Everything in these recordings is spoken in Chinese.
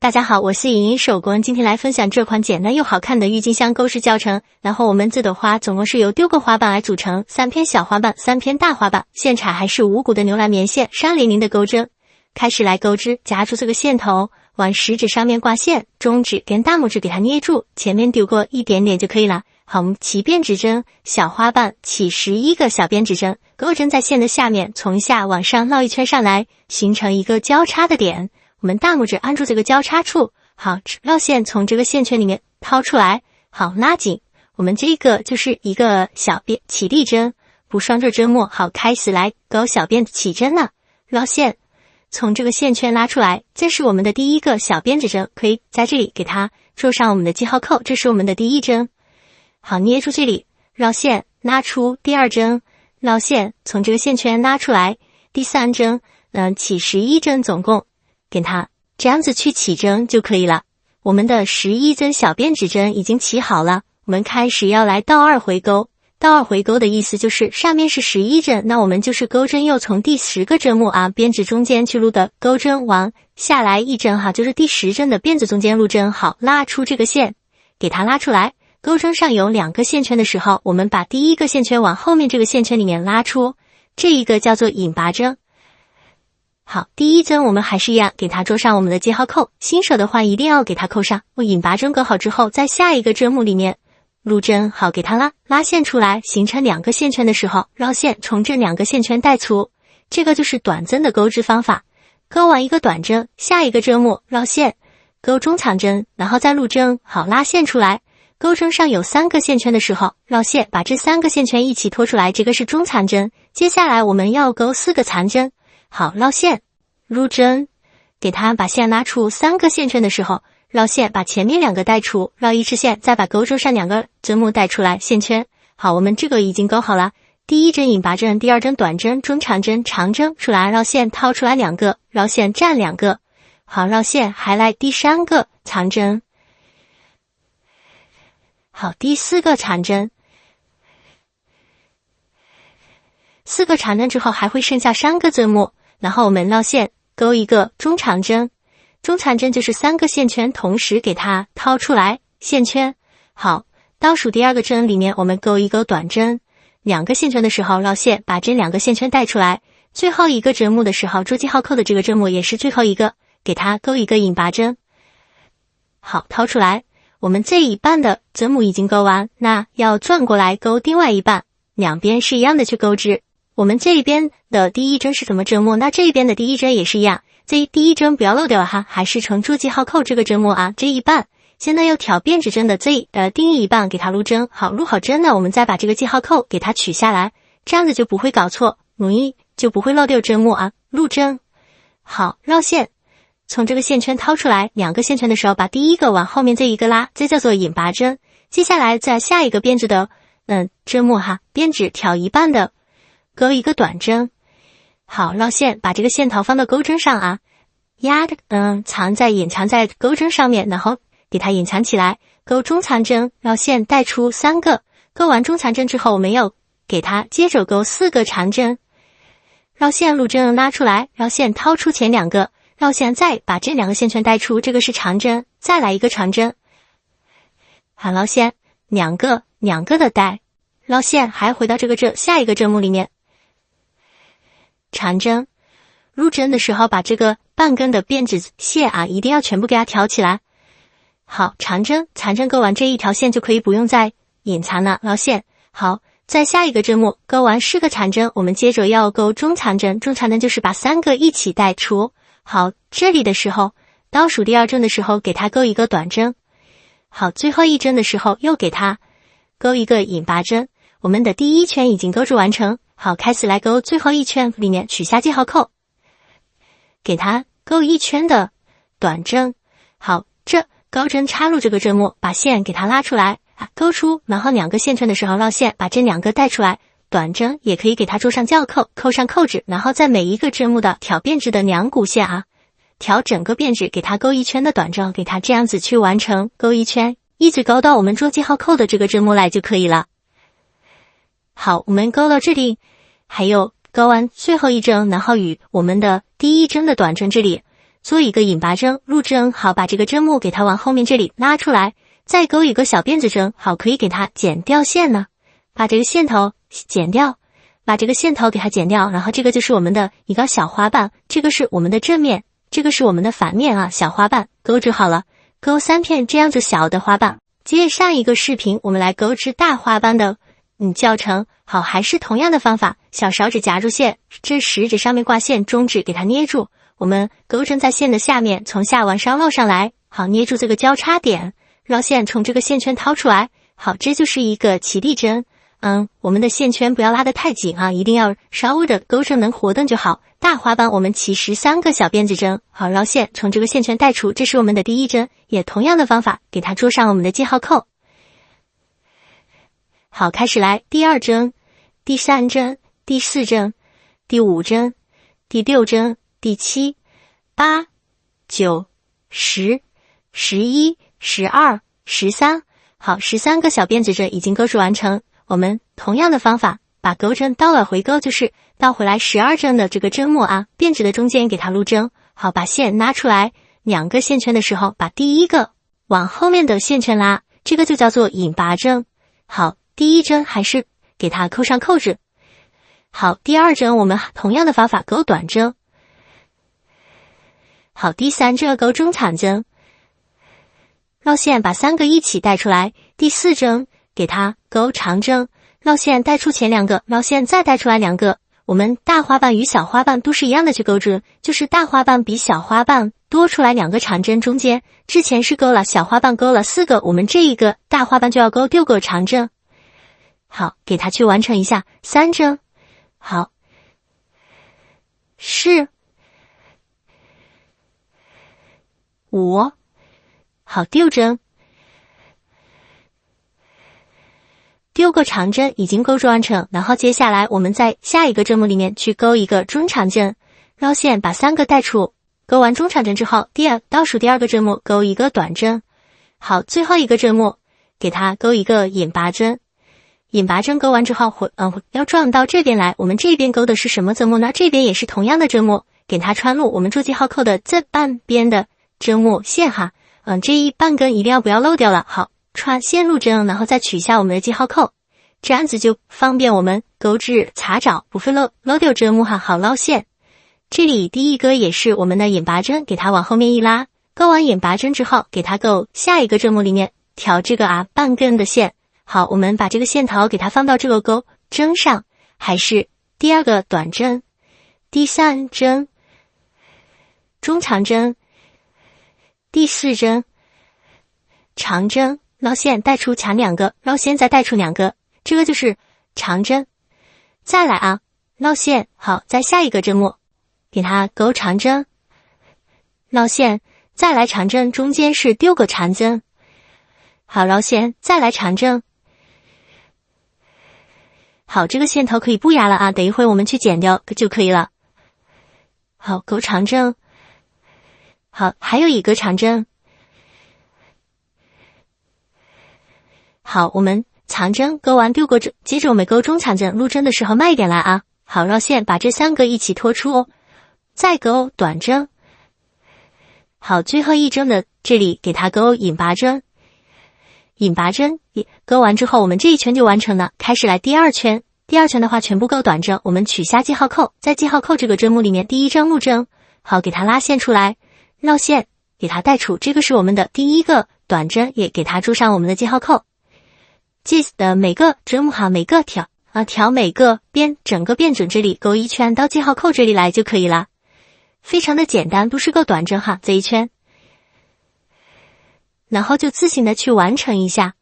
大家好，我是影音手工，今天来分享这款简单又好看的郁金香钩饰教程。然后我们这朵花总共是由6个花瓣来组成，3片小花瓣，3片大花瓣，线材还是无骨的牛栏棉线，山淋淋的钩针。开始来钩织，夹住这个线头，往食指上面挂线，中指跟大拇指给它捏住，前面丢过一点点就可以了。好，我们起编指针，小花瓣起11个小编指针，钩针在线的下面，从下往上绕一圈上来，形成一个交叉的点。我们大拇指按住这个交叉处，好，绕线从这个线圈里面掏出来，好，拉紧。我们这个就是一个小编起立针，补双这针目，好，开始来钩小编起针了，绕线。从这个线圈拉出来，这是我们的第一个小编指针，可以在这里给它做上我们的记号扣，这是我们的第一针。好，捏住这里，绕线，拉出第二针，绕线，从这个线圈拉出来，第三针，起11针，总共给它这样子去起针就可以了。我们的11针小编指针已经起好了，我们开始要来倒2回钩。倒2回钩的意思就是上面是11针，那我们就是钩针又从第10个针目啊编指中间去录的钩针往下来一针哈，就是第10针的编指中间录针。好，拉出这个线，给它拉出来。钩针上有2个线圈的时候，我们把第一个线圈往后面这个线圈里面拉出，这一个叫做引拔针。好，第一针我们还是一样给它做上我们的记号扣，新手的话一定要给它扣上。我引拔针钩好之后，在下一个针目里面录针，好，给它拉线出来，形成2个线圈的时候，绕线从这2个线圈带出，这个就是短针的钩织方法。钩完一个短针，下一个针目绕线，钩中长针，然后再录针，好，拉线出来。钩针上有3个线圈的时候，绕线把这3个线圈一起拖出来，这个是中长针。接下来我们要钩4个长针，好，绕线，入针，给它把线拉出3个线圈的时候，绕线把前面2个带出，绕一支线，再把钩针上2个针目带出来，线圈。好，我们这个已经钩好了。第一针引拔针，第二针短针，中长针，长针出来，绕线掏出来2个，绕线占2个。好，绕线还来第3个长针。好，第4个长针，4个长针之后还会剩下3个针目，然后我们绕线钩一个中长针，中长针就是3个线圈同时给它掏出来，线圈。好，倒数第2个针里面我们钩一个短针，2个线圈的时候绕线把这2个线圈带出来，最后一个针目的时候做记号扣的这个针目也是最后一个，给它钩一个引拔针。好，掏出来。我们这一半的针目已经钩完，那要转过来钩另外一半，两边是一样的去钩织。我们这一边的第一针是什么针目？那这一边的第一针也是一样，这第一针不要漏掉哈，还是从做记号扣这个针目啊，这一半。现在要挑编指针的定义一半给它录针，好，录好针了，我们再把这个记号扣给它取下来，这样子就不会搞错，容易就不会漏掉针目啊。录针，好，绕线。从这个线圈掏出来2个线圈的时候，把第一个往后面这一个拉，这叫做引拔针。接下来在下一个编指的针目哈，编指挑一半的，钩一个短针。好，绕线把这个线头放到钩针上啊，隐藏在钩针上面，然后给它隐藏起来。钩中长针，绕线带出3个。钩完中长针之后，我们要给它接着钩4个长针，绕线录针拉出来，绕线掏出前2个。绕线再把这2个线圈带出，这个是长针，再来一个长针。好，绕线2个的带，绕线还回到这个下一个针目里面，长针。入针的时候把这个半根的编指线啊，一定要全部给它挑起来。好，长针钩完这一条线就可以不用再隐藏了，绕线。好，在下一个针目钩完4个长针，我们接着要钩中长针，中长针就是把3个一起带出。好，这里的时候倒数第2针的时候给它钩一个短针。好，最后一针的时候又给它钩一个引拔针。我们的第1圈已经钩织完成，好，开始来钩最后1圈里面取下记号扣，给它钩1圈的短针。好，这钩针插入这个针目，把线给它拉出来，钩出，然后2个线圈的时候绕线把这2个带出来。短针也可以给它做上记号扣，扣上扣指，然后在每一个针目的挑编指的2股线啊，挑整个编指给它钩1圈的短针，给它这样子去完成钩1圈，一直钩到我们做记号扣的这个针目来就可以了。好，我们钩到这里，还有钩完最后1针，然后与我们的第1针的短针这里做一个引拔针、入针，好，把这个针目给它往后面这里拉出来，再勾一个小辫子针，好，可以给它剪掉线呢，把这个线头剪掉，把这个线头给它剪掉，然后这个就是我们的一个小花瓣，这个是我们的正面，这个是我们的反面啊，小花瓣勾织好了，勾3片这样子小的花瓣。接上一个视频，我们来勾织大花瓣的教程。好，还是同样的方法，小勺指夹住线，这食指上面挂线，中指给它捏住，我们钩针在线的下面，从下往上绕上来，好，捏住这个交叉点，绕线从这个线圈掏出来，好，这就是一个起立针。我们的线圈不要拉得太紧啊，一定要稍微的钩针能活动就好。大花瓣我们起13个小辫子针，好，绕线从这个线圈带出，这是我们的第一针，也同样的方法给它捉上我们的记号扣。好，开始来第2针、第3针、第4针、第5针、第6针、第7、8、9、10、11、12、13。好，13个小辫子针已经钩织完成。我们同样的方法，把钩针倒了回钩，就是倒回来12针的这个针目啊，辫子的中间给它入针。好，把线拉出来，2个线圈的时候，把第一个往后面的线圈拉，这个就叫做引拔针。好，第1针还是给它扣上扣子。好，第2针我们同样的方法钩短针。好，第3针钩中长针，绕线把3个一起带出来。第4针给它钩长针，绕线带出前2个，绕线再带出来2个。我们大花瓣与小花瓣都是一样的去钩织，就是大花瓣比小花瓣多出来2个长针，中间之前是钩了小花瓣钩了4个，我们这一个大花瓣就要钩6个长针。好，给它去完成一下3针。好，4、5，好，6针，6个长针已经钩织完成，然后接下来我们在下一个针目里面去钩一个中长针，绕线把3个带出，钩完中长针之后，倒数第2个针目钩一个短针。好，最后一个针目给它钩一个引拔针。引拔针钩完之后要转到这边来，我们这边钩的是什么针目呢？这边也是同样的针目，给它穿入我们做记号扣的这半边的针目线哈。这一半根一定要不要漏掉了。好，穿线入针，然后再取一下我们的记号扣，这样子就方便我们钩织查找，不会漏掉针目哈。好，捞线，这里第一个也是我们的引拔针，给它往后面一拉，钩完引拔针之后，给它钩下一个针目里面调这个半根的线。好，我们把这个线头给它放到这个钩针上，还是第2个短针、第3针、中长针、第4针、长针，绕线带出前2个，绕线再带出2个，这个就是长针。再来绕线，好，在下一个针目给它钩长针，绕线再来长针，中间是6个长针。好，绕线再来长针。好，这个线头可以不压了等一会我们去剪掉就可以了。好，钩长针。好，还有一个长针。好，我们长针钩完6个针，接着我们钩中长针，入针的时候慢一点来好，绕线把这3个一起拖出再钩短针。好，最后一针的这里给它钩引拔针。引拔针钩完之后，我们这一圈就完成了。开始来第2圈，第2圈的话全部钩短针，我们取下记号扣，在记号扣这个针目里面第1针入针，好，给它拉线出来，绕线给它带出，这个是我们的第1个短针，也给它注上我们的记号扣。记得每个针目每个调每个边，整个辫准这里钩1圈到记号扣这里来就可以了，非常的简单，都是个短针这一圈。然后就自行的去完成一下。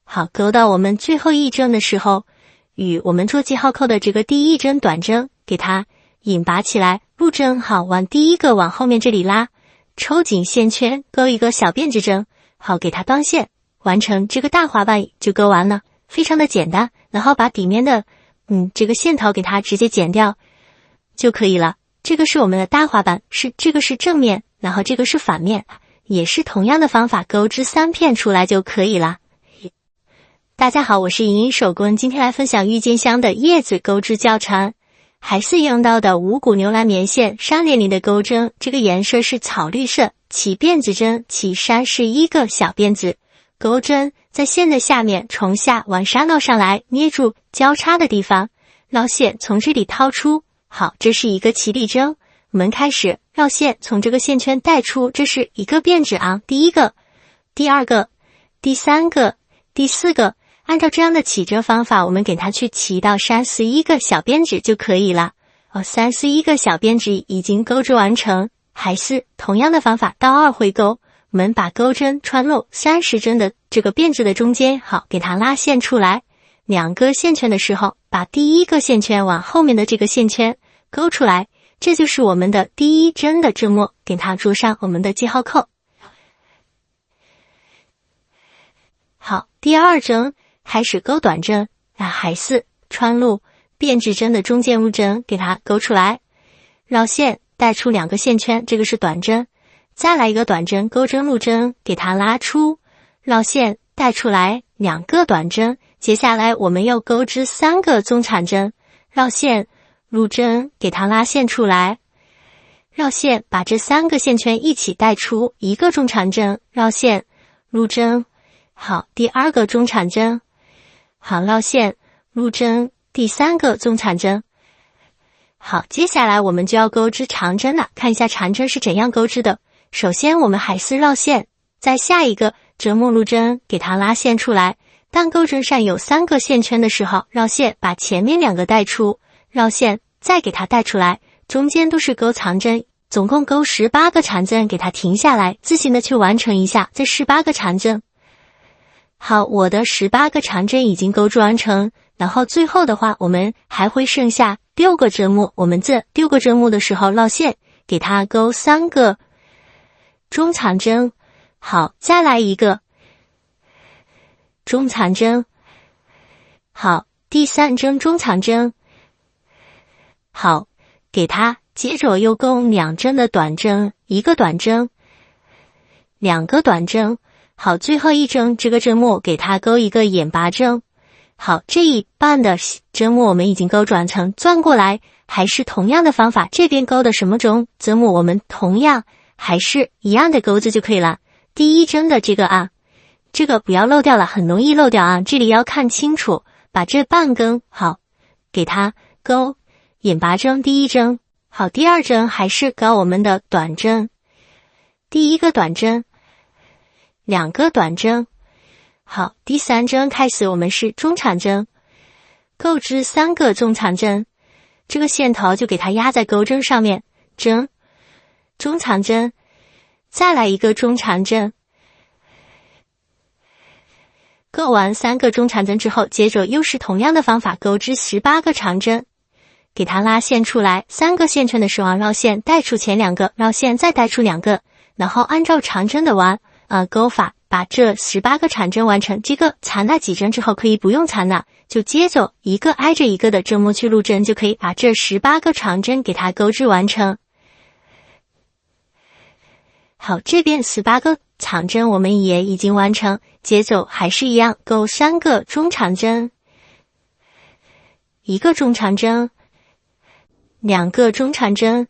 好，钩到我们最后一针的时候，与我们做记号扣的这个第1针短针给它引拔起来，入针，好，往第1个往后面这里拉，抽紧线圈，钩一个小辫子针，好，给它当线，完成这个大花瓣就钩完了，非常的简单。然后把底面的这个线头给它直接剪掉就可以了。这个是我们的大花瓣，这个是正面，然后这个是反面，也是同样的方法钩织3片出来就可以了。大家好，我是莹莹手工，今天来分享郁金香的叶子钩织教程。还是用到的五谷牛栏棉线上联里的钩针，这个颜色是草绿色，起辫子针，起31个小辫子，钩针在线的下面从下往上绕上来，捏住交叉的地方，绕线从这里掏出。好，这是一个起理针，我们开始绕线从这个线圈带出，这是一个辫子啊，第一个，第二个，第三个，第四个，按照这样的起针方法，我们给它去起到31个小辫子就可以了。31个小辫子已经钩织完成，还是同样的方法，倒2回钩，我们把钩针穿入30针的这个辫子的中间，好，给它拉线出来。2个线圈的时候，把第一个线圈往后面的这个线圈勾出来，这就是我们的第一针的针目，给它做上我们的记号扣。好，第二针开始钩短针，还是穿入辫子针的中间入针，给它勾出来，绕线带出2个线圈，这个是短针，再来一个短针，钩针入针，给它拉出，绕线带出来2个短针，接下来我们要钩织3个中长针，绕线入针，给它拉线出来，绕线把这3个线圈一起带出1个中长针，绕线入针。好，第2个中长针，好，绕线入针，第3个中长针。好，接下来我们就要钩织长针了，看一下长针是怎样钩织的。首先我们还是绕线，在下一个针目入针，给它拉线出来。当钩针上有3个线圈的时候，绕线把前面2个带出，绕线再给它带出来，中间都是钩长针，总共钩18个长针，给它停下来，自行的去完成一下这18个长针。好，我的18个长针已经钩织完成，然后最后的话我们还会剩下6个针目，我们这6个针目的时候绕线给它钩3个中长针。好，再来一个中长针。好，第3针中长针。好，给它接着又钩2针的短针，1个短针，2个短针。好，最后一针这个针目给它钩一个眼拔针。好，这一半的针目我们已经钩转成，转过来还是同样的方法，这边钩的什么针目我们同样还是一样的钩子就可以了。第一针的这个啊，这个不要漏掉了，很容易漏掉啊，这里要看清楚，把这半根好给它钩眼拔针，第一针。好，第二针还是钩我们的短针，第一个短针，2个短针。好，第3针开始我们是中长针，钩织3个中长针，这个线头就给它压在钩针上面，针，中长针，再来一个中长针。钩完3个中长针之后，接着又是同样的方法，钩织18个长针，给它拉线出来，3个线圈的时候绕线带出前2个，绕线再带出2个，然后按照长针的钩法把这18个长针完成。这个缠了几针之后可以不用缠了，就接着一个挨着一个的针目去入针，就可以把这18个长针给它钩织完成。好，这边18个长针我们也已经完成，接着还是一样，钩3个中长针，1个中长针，2个中长针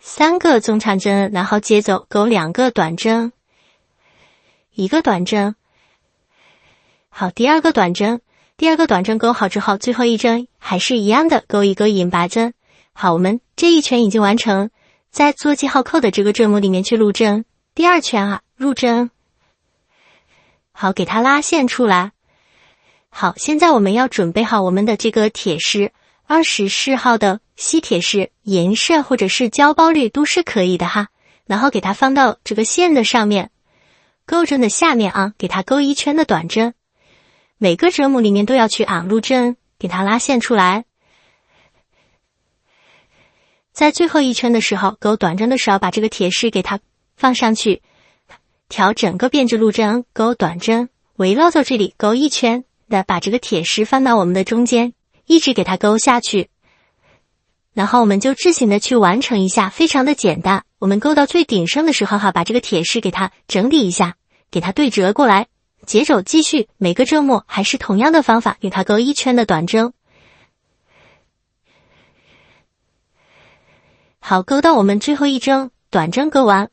，3个中长针，然后接着钩2个短针，1个短针。好，第二个短针钩好之后，最后一针还是一样的，钩一个引拔针。好，我们这一圈已经完成，在做记号扣的这个针目里面去入针，第2圈入针。好，给它拉线出来。好，现在我们要准备好我们的这个铁丝，24号的吸铁丝，颜色或者是胶包率都是可以的哈。然后给它放到这个线的上面，钩针的下面给它钩1圈的短针，每个针目里面都要去入针，给它拉线出来。在最后一圈的时候，钩短针的时候，把这个铁丝给它放上去，调整个辫子入针，钩短针，围绕着这里钩1圈的，把这个铁丝放到我们的中间，一直给它钩下去。然后我们就自行的去完成一下，非常的简单。我们钩到最顶上的时候把这个铁丝给它整理一下，给它对折过来，接着继续每个针目还是同样的方法，给它钩1圈的短针。好，钩到我们最后一针，短针钩完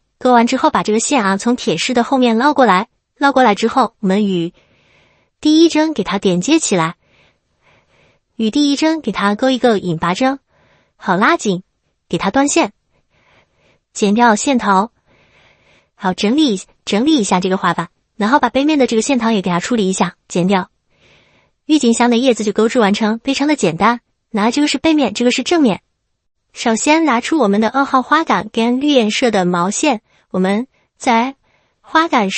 之后，把这个线啊从铁丝的后面捞过来之后，我们与第一针给它点接起来，与第一针给它钩一个引拔针，好，拉紧，给它断线，剪掉线头，好，整理一下这个花瓣，然后把背面的这个线头也给它处理一下，剪掉。郁金香的叶子就钩织完成，非常的简单。那这个是背面，这个是正面。首先拿出我们的2号花杆跟绿颜色的毛线，我们在花杆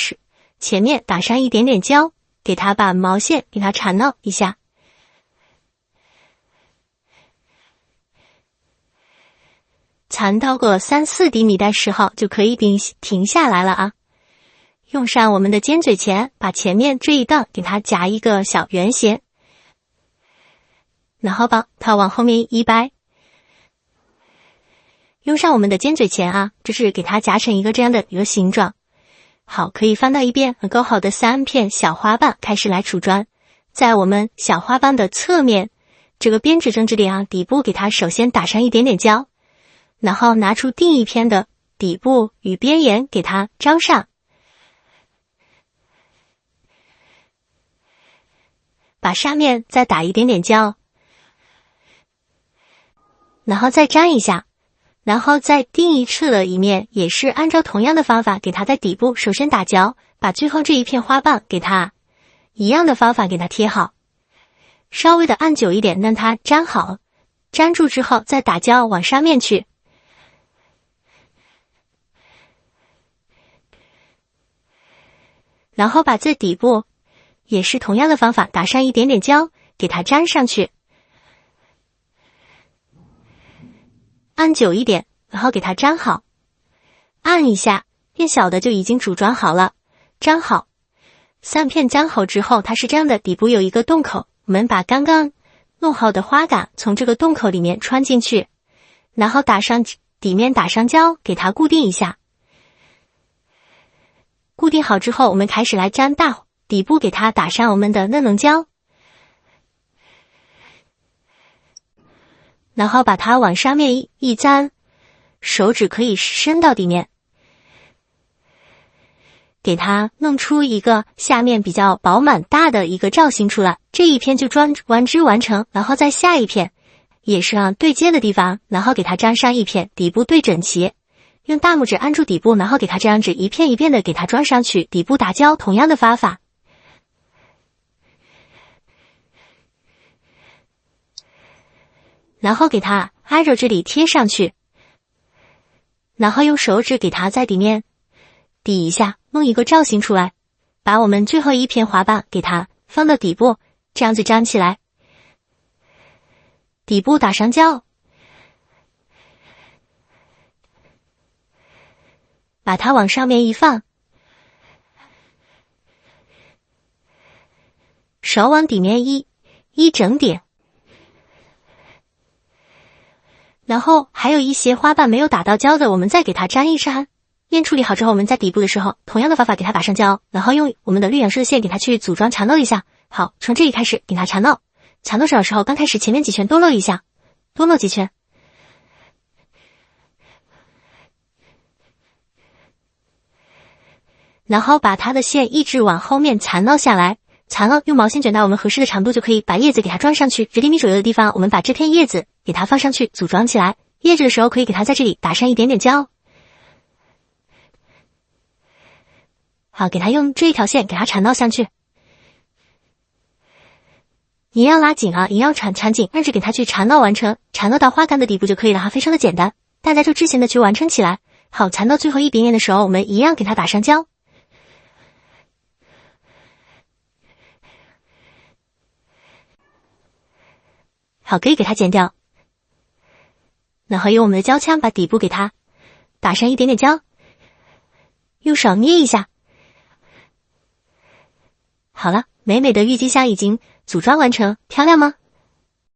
前面打上一点点胶，给它把毛线给它缠绕一下。缠到个3-4厘米的时候就可以停下来了啊。用上我们的尖嘴钳，把前面这一段给它夹一个小圆形，然后把它往后面一掰。用上我们的尖嘴钳啊，就是给它夹成一个这样的一个形状。好，可以翻到一边，钩好的3片小花瓣开始来杵砖。在我们小花瓣的侧面这个编织针这里啊，底部给它首先打上一点点胶，然后拿出另一片的底部与边沿给它粘上，把上面再打一点点胶，然后再粘一下，然后再另一侧的一面也是按照同样的方法给它在底部首先打胶，把最后这一片花瓣给它一样的方法给它贴好，稍微的按久一点让它粘好，粘住之后再打胶往上面去，然后把这底部也是同样的方法打上一点点胶，给它粘上去，按久一点，然后给它粘好，按一下，变小的就已经组装好了，粘好。3片粘好之后，它是这样的，底部有一个洞口，我们把刚刚弄好的花杆从这个洞口里面穿进去，然后底面打上胶，给它固定一下。固定好之后，我们开始来粘底部给它打上我们的嫩溶胶，然后把它往上面一粘，手指可以伸到底面，给它弄出一个下面比较饱满大的一个造型出来。这一片就完成，然后在下一片也是对接的地方，然后给它粘上一片，底部对整齐，用大拇指按住底部，然后给它这样子一片一片的给它装上去，底部打胶，同样的方法。然后给它挨着这里贴上去，然后用手指给它在底面抵一下，弄一个造型出来，把我们最后一片花瓣给它放到底部，这样子粘起来，底部打上胶，把它往上面一放，手往底面一整点。然后还有一些花瓣没有打到胶的，我们再给它粘一粘。面处理好之后，我们在底部的时候，同样的方法给它打上胶，然后用我们的绿颜色线给它去组装缠绕一下。好，从这里开始给它缠绕手的时候，刚开始前面几圈多漏一下，多漏几圈，然后把它的线一直往后面缠绕下来，缠绕用毛线卷到我们合适的长度，就可以把叶子给它装上去。10厘米左右的地方，我们把这片叶子给它放上去，组装起来。叶子的时候可以给它在这里打上一点点胶。好，给它用这一条线给它缠绕上去，一样拉紧啊，一样缠紧，按着给它去缠绕完成，缠绕到花杆的底部就可以了哈，非常的简单，大家就之前的去完成起来。好，缠到最后一边的时候，我们一样给它打上胶。好，可以给它剪掉，然后用我们的胶枪把底部给它打上一点点胶，用手捏一下。好了，美美的郁金香已经组装完成，漂亮吗？